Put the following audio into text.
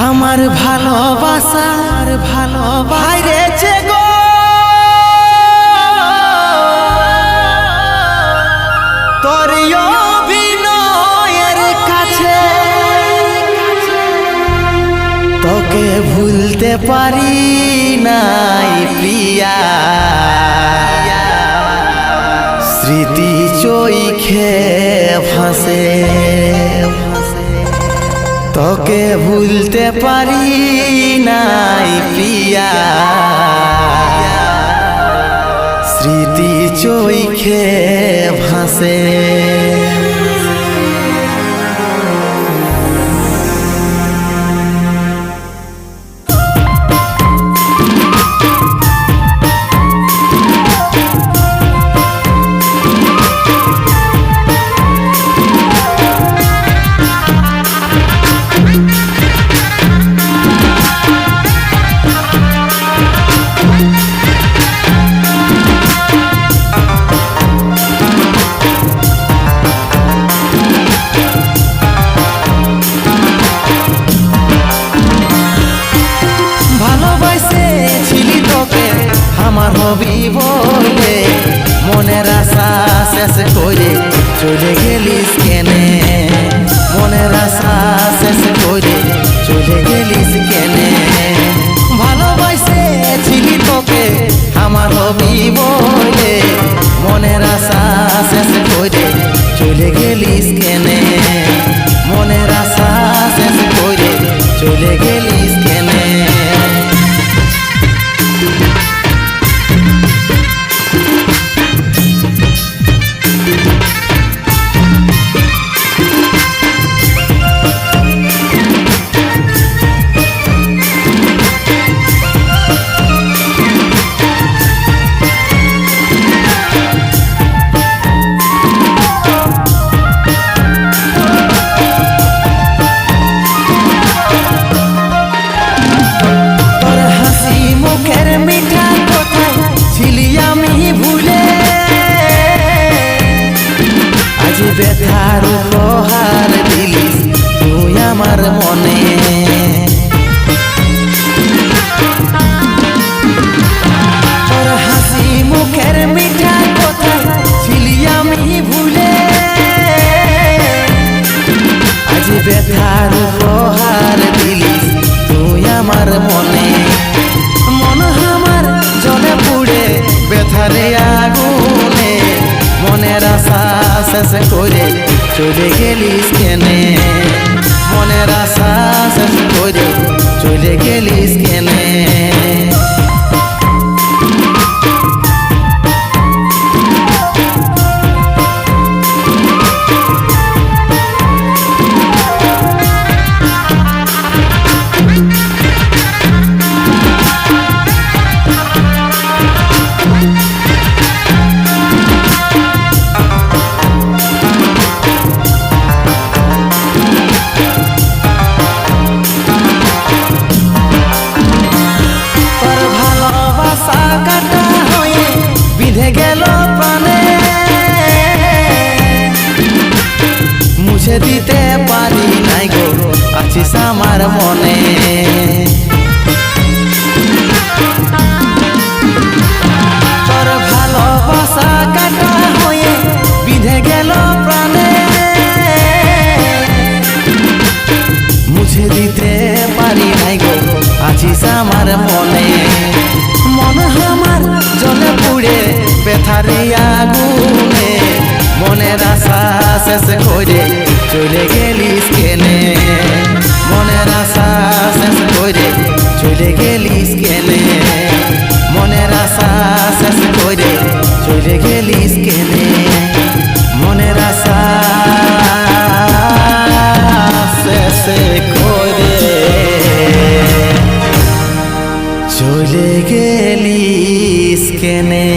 আমার ভালোবাসার ভালোবাসে গো তোর অভিনয়ের কাছে তোকে ভুলতে পারি নাই প্রিয়া স্মৃতি চোখে ভাসে তোকে ভুলতে পারি নাই প্রিয়া স্মৃতি চোখে ভাসে আমার হবি বলে মনের আশা শেষ করে চলে গেলিস কেনে মনের আশা শেষ করে চলে গেলিস কেনে ভালোবাসেছিলি তোকে আমার হবি বলে মনের আশা শেষ করে চলে গেলিস কেনে মনের আশা শেষ করে চলে গেলিস কেনে ব্যথার উপহার দিলিস তুই আমার মনে তোর হাসি মুখের মিঠা কথা ছিলি আমি ভুলে আজ ব্যথার উপহার দিলিস তুই আমার মনে মন আমার জলে পুড়ে ব্যথারে আগুনে মনের আশা শেষ করে চলে গেলিস কেনে মনের আশা শেষ করে চলে গেলিস কেনে মুছে দিতে পারি নাই গো আছিস আমার মনে তোর ভালোবাসা কাটা হয়ে বিধে গেল প্রাণে মুছে দিতে পারি নাই গো আছিস আমার মনে মন আমার জলে পুড়ে ব্যথারে আগুনে মনের আশা শেষ করে চলে গেলিস কেনে মনের আশা শেষ করে চলে গেলিস কেনে মনের আশা শেষ করে চলে গেলিস কেনে মনের আশা শেষ করে চলে গেলিস কেনে।